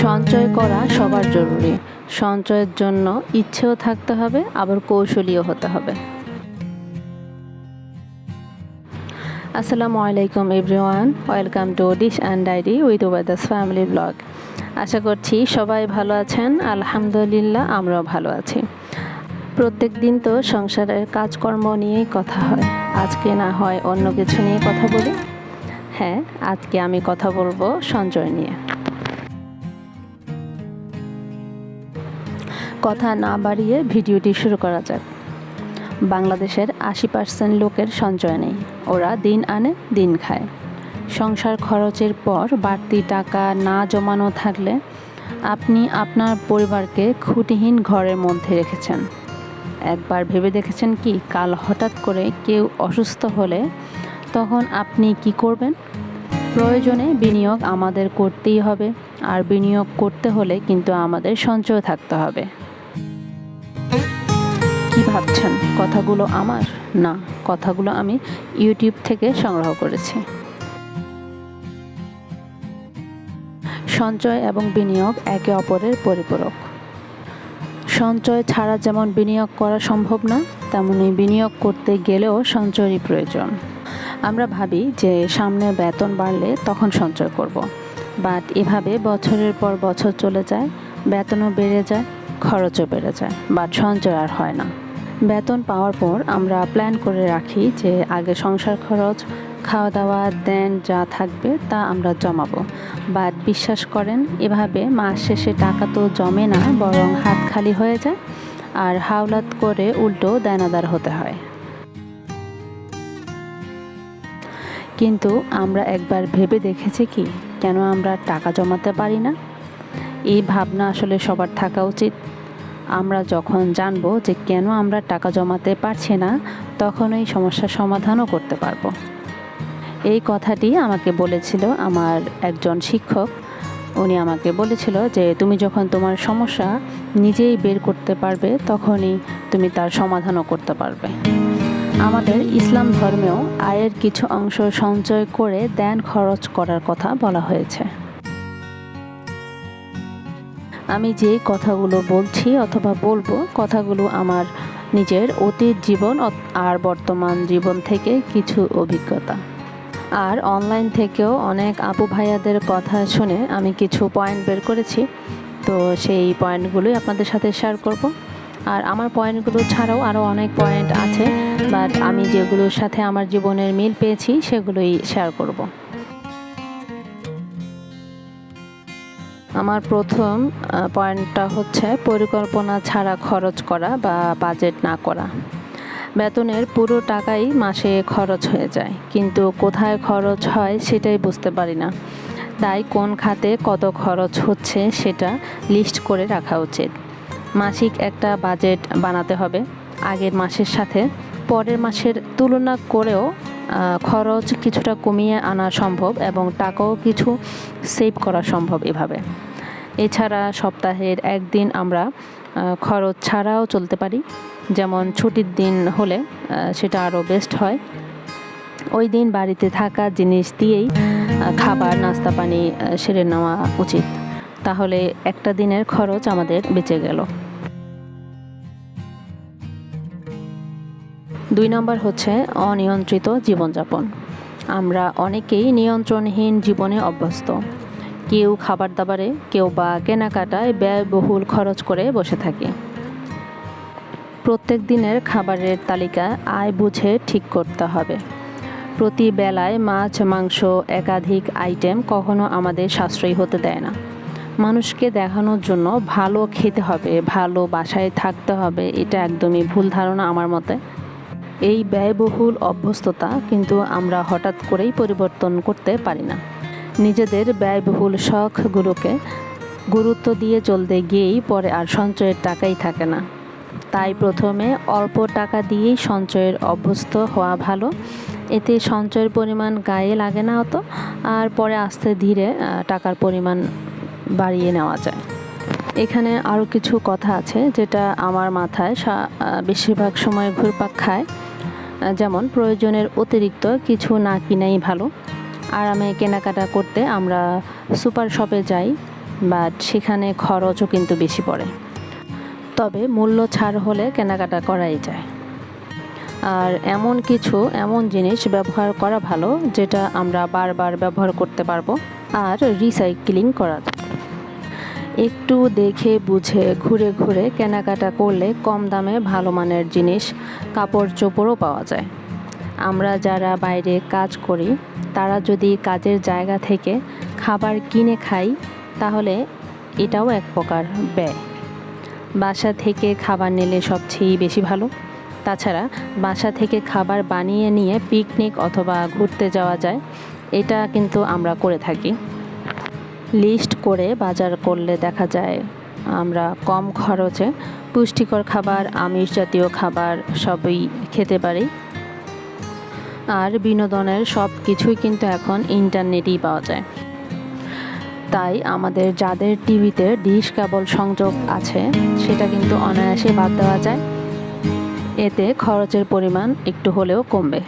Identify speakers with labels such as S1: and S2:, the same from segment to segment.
S1: সঞ্চয় করা সবার জরুরি। সঞ্চয়ের জন্য ইচ্ছেও থাকতে হবে, আবার কৌশলীও হতে হবে। আসসালামু আলাইকুম everyone, welcome to dish and diary with Obaida's family blog. আশা করছি সবাই ভালো আছেন। আলহামদুলিল্লাহ, আমরাও ভালো আছি। প্রত্যেক দিন তো সংসারের কাজকর্ম নিয়েই কথা হয়, আজকে না হয় অন্য কিছু নিয়ে কথা বলি। হ্যাঁ, আজকে আমি কথা বলবো সঞ্চয় নিয়ে। কথা না বাড়িয়ে ভিডিওটি শুরু করা যাক। বাংলাদেশের 80% লোকের সঞ্চয় নেই। ওরা দিন আনে দিন খায়। সংসার খরচের পর বাড়তি টাকা না জমানো থাকলে আপনি আপনার পরিবারকে খুঁটিহীন ঘরের মধ্যে রেখেছেন। একবার ভেবে দেখেছেন কি, কাল হঠাৎ করে কেউ অসুস্থ হলে তখন আপনি কি করবেন? প্রয়োজনে বিনিয়োগ আমাদের করতেই হবে, আর বিনিয়োগ করতে হলে কিন্তু আমাদের সঞ্চয় থাকতে হবে। কি ভাবছেন কথাগুলো আমার? না, কথাগুলো আমি ইউটিউব থেকে সংগ্রহ করেছি। সঞ্চয় এবং বিনিয়োগ একে অপরের পরিপূরক। সঞ্চয় ছাড়া যেমন বিনিয়োগ করা সম্ভব না, তেমনি বিনিয়োগ করতে গেলেও সঞ্চয়েরই প্রয়োজন। আমরা ভাবি যে সামনে বেতন বাড়লে তখন সঞ্চয় করব। বাট এভাবে বছরের পর বছর চলে যায়, বেতনও বেড়ে যায়, খরচও বেড়ে যায়, বাট সঞ্চয় আর হয় না। বেতন পাওয়ার পর আমরা প্ল্যান করে রাখি যে আগে সংসার খরচ, খাওয়া দাওয়া, দেন যা থাকবে তা আমরা জমাবো। বাট বিশ্বাস করেন, এভাবে মাস শেষে টাকা তো জমে না, বরং হাত খালি হয়ে যায় আর হাওলাত করে উল্টো দায়নাদার হতে হয়। কিন্তু আমরা একবার ভেবে দেখেছি কি, কেন আমরা টাকা জমাতে পারি না? এই ভাবনা আসলে সবার থাকা উচিত। আমরা যখন জানবো যে কেন আমরা টাকা জমাতে পারছি না, তখন এই সমস্যার সমাধানও করতে পারবো। এই কথাটি আমাকে বলেছিল আমার একজন শিক্ষক। উনি আমাকে বলেছিল যে তুমি যখন তোমার সমস্যা নিজেই বের করতে পারবে, তখনই তুমি তার সমাধানও করতে পারবে। আমাদের ইসলাম ধর্মেও আয়ের কিছু অংশ সঞ্চয় করে দেন খরচ করার কথা বলা হয়েছে। আমি যে কথাগুলো বলছি অথবা বলবো, কথাগুলো আমার নিজের অতীত জীবন আর বর্তমান জীবন থেকে কিছু অভিজ্ঞতা, আর অনলাইন থেকেও অনেক আপু ভাইয়াদের কথা শুনে আমি কিছু পয়েন্ট বের করেছি। তো সেই পয়েন্টগুলোই আপনাদের সাথে শেয়ার করব। আর আমার পয়েন্টগুলো ছাড়াও আরও অনেক পয়েন্ট আছে, বাট আমি যেগুলোর সাথে আমার জীবনের মিল পেয়েছি সেগুলোই শেয়ার করব। আমার প্রথম পয়েন্টটা হচ্ছে পরিকল্পনা ছাড়া খরচ করা বা বাজেট না করা। বেতনের পুরো টাকাই মাসে খরচ হয়ে যায়, কিন্তু কোথায় খরচ হয় সেটাই বুঝতে পারি না। তাই কোন খাতে কত খরচ হচ্ছে সেটা লিস্ট করে রাখা উচিত। মাসিক একটা বাজেট বানাতে হবে। আগের মাসের সাথে পরের মাসের তুলনা করেও খরচ কিছুটা কমিয়ে আনা সম্ভব এবং টাকাও কিছু সেভ করা সম্ভব এভাবে। এছাড়া সপ্তাহের একদিন আমরা খরচ ছাড়াও চলতে পারি। যেমন ছুটির দিন হলে সেটা আরও বেস্ট হয়। ওই দিন বাড়িতে থাকা জিনিস দিয়েই খাবার, নাস্তা পানি সেরে নেওয়া উচিত। তাহলে একটা দিনের খরচ আমাদের বেঁচে গেল। 2 নম্বর হচ্ছে অনিয়ন্ত্রিত জীবনযাপন। আমরা অনেকেই নিয়ন্ত্রণহীন জীবনে অভ্যস্ত। কেউ খাবার দাবারে, কেউ বা কেনাকাটায় ব্যয়বহুল খরচ করে বসে থাকে। প্রত্যেক দিনের খাবারের তালিকা আয় বুঝে ঠিক করতে হবে। প্রতি বেলায় মাছ, মাংস, একাধিক আইটেম কখনো আমাদের সাশ্রয়ী হতে দেয় না। মানুষকে দেখানোর জন্য ভালো খেতে হবে, ভালো বাসায় থাকতে হবে, এটা একদমই ভুল ধারণা আমার মতে। এই ব্যয়বহুল অভ্যস্ততা কিন্তু আমরা হঠাৎ করেই পরিবর্তন করতে পারি না। নিজেদের ব্যয়বহুল শখগুলোকে গুরুত্ব দিয়ে চলতে গিয়েই পরে আর সঞ্চয়ের টাকাই থাকে না। তাই প্রথমে অল্প টাকা দিয়েই সঞ্চয়ের অভ্যস্ত হওয়া ভালো। এতে সঞ্চয়ের পরিমাণ গায়ে লাগে না অত, আর পরে আস্তে ধীরে টাকার পরিমাণ বাড়িয়ে নেওয়া যায়। এখানে আরও কিছু কথা আছে যেটা আমার মাথায় বেশিরভাগ সময় ঘুরপাক খায়। যেমন প্রয়োজনের অতিরিক্ত কিছু না কিনাই ভালো। আরামে কেনাকাটা করতে আমরা সুপার শপে যাই, বাট সেখানে খরচও কিন্তু বেশি পড়ে। তবে মূল্য ছাড় হলে কেনাকাটা করাই যায়। আর এমন জিনিস ব্যবহার করা ভালো যেটা আমরা বারবার ব্যবহার করতে পারবো আর রিসাইক্লিং করা যায়। একটু দেখে বুঝে ঘুরে ঘুরে কেনাকাটা করলে কম দামে ভালো মানের জিনিস, কাপড় চোপড়ও পাওয়া যায়। আমরা যারা বাইরে কাজ করি তারা যদি কাজের জায়গা থেকে খাবার কিনে খাই তাহলে এটাও এক প্রকার ব্যয়। বাসা থেকে খাবার নিলে সবচেয়ে বেশি ভালো। তাছাড়া বাসা থেকে খাবার বানিয়ে নিয়ে পিকনিক অথবা ঘুরতে যাওয়া যায়, এটা কিন্তু আমরা করে থাকি। লিস্ট করে বাজার করলে দেখা যায় আমরা কম খরচে পুষ্টিকর খাবার, আমিষ জাতীয় খাবার সবই খেতে পারি। আর বিনোদনের সব কিছুই কিন্তু এখন ইন্টারনেটেই পাওয়া যায়। তাই আমাদের যাদের টিভিতে ডিশ কেবল সংযোগ আছে সেটা কিন্তু অনায়াসে বাদ দেওয়া যায়। এতে খরচের পরিমাণ একটু হলেও কমবে।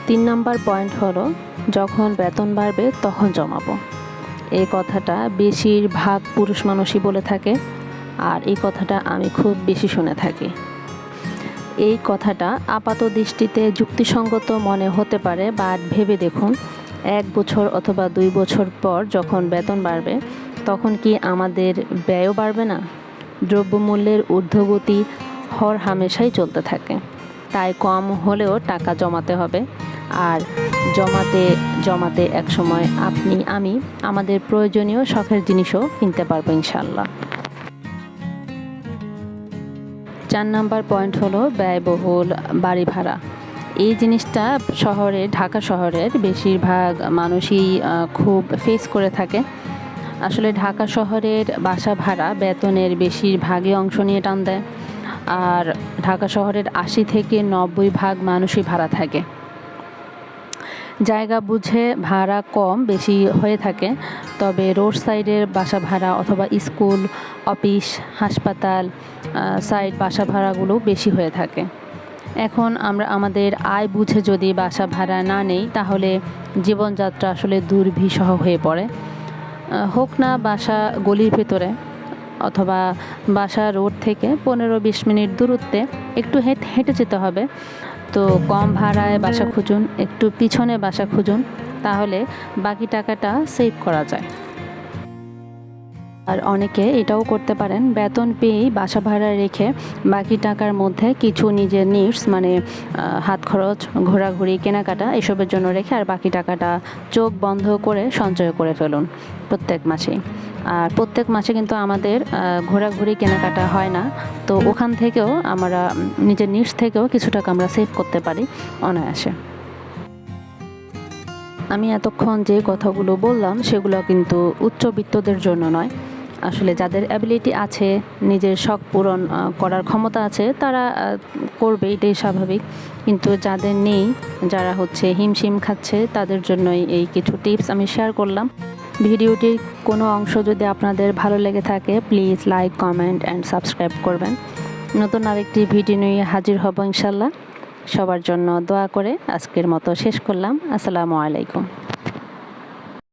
S1: 3 নম্বর পয়েন্ট হলো, যখন বেতন বাড়বে তখন জমাবো। এই কথাটা বেশিরভাগ পুরুষ মানুষই বলে থাকে, আর এই কথাটা আমি খুব বেশি শুনে থাকি। এই কথাটা আপাত দৃষ্টিতে যুক্তিসঙ্গত মনে হতে পারে, বাট ভেবে দেখুন 1 বছর অথবা 2 বছর পর যখন বেতন বাড়বে তখন কি আমাদের ব্যয়ও বাড়বে না? দ্রব্যমূল্যের ঊর্ধ্বগতি হরহামেশাই চলতে থাকে। তাই কম হলেও টাকা জমাতে হবে। আর জমাতে জমাতে একসময় আপনি আমি আমাদের প্রয়োজনীয় শখের জিনিসও কিনতে পারবো ইনশাল্লাহ। 4 নম্বর পয়েন্ট হলো ব্যয়বহুল বাড়ি ভাড়া। এই জিনিসটা ঢাকা শহরের বেশিরভাগ মানুষই খুব ফেস করে থাকে। আসলে ঢাকা শহরের বাসা ভাড়া বেতনের বেশিরভাগই অংশ নিয়ে টান দেয়। আর ঢাকা শহরের 80 থেকে 90% মানুষই ভাড়া থাকে। জায়গা বুঝে ভাড়া কম বেশি হয়ে থাকে, তবে রোড সাইডের বাসা ভাড়া অথবা স্কুল, অফিস, হাসপাতাল সাইড বাসা ভাড়াগুলো বেশি হয়ে থাকে। এখন আমরা আমাদের আয় বুঝে যদি বাসা ভাড়া না নেই তাহলে জীবনযাত্রা আসলে দুর্বিষহ হয়ে পড়ে। হোক না বাসা গলির ভেতরে অথবা বাসা রোড থেকে 15-20 মিনিট দূরত্বে একটু হেঁটে যেতে হবে, তো কম ভাড়ায় বাসা খুঁজুন, একটু পিছনে বাসা খুঁজুন, তাহলে বাকি টাকাটা সেভ করা যায়। আর অনেকে এটাও করতে পারেন, বেতন পেয়েই বাসা ভাড়া রেখে বাকি টাকার মধ্যে কিছু নিজের নিডস মানে হাত খরচ, ঘোরাঘুরি, কেনাকাটা এসবের জন্য রেখে আর বাকি টাকাটা চোখ বন্ধ করে সঞ্চয় করে ফেলুন প্রত্যেক মাসে। আর প্রত্যেক মাসে কিন্তু আমাদের ঘোরাঘুরি কেনাকাটা হয় না, তো ওখান থেকেও আমরা নিজের নিডস থেকেও কিছু টাকা আমরা সেভ করতে পারি অনায়াসে। আমি এতক্ষণ যে কথাগুলো বললাম সেগুলো কিন্তু উচ্চবিত্তদের জন্য নয়। আসলে যাদের অ্যাবিলিটি আছে, নিজের শখ পূরণ করার ক্ষমতা আছে, তারা করবে, এটাই স্বাভাবিক। কিন্তু যাদের নেই, যারা হিমশিম খাচ্ছে, তাদের জন্যই এই কিছু টিপস আমি শেয়ার করলাম। ভিডিওটির কোনো অংশ যদি আপনাদের ভালো লেগে থাকে please like, comment and subscribe করবেন। নতুন আরেকটি ভিডিও নিয়ে হাজির হব ইনশাল্লাহ। সবার জন্য দোয়া করে আজকের মতো শেষ করলাম। আসসালামু আলাইকুম।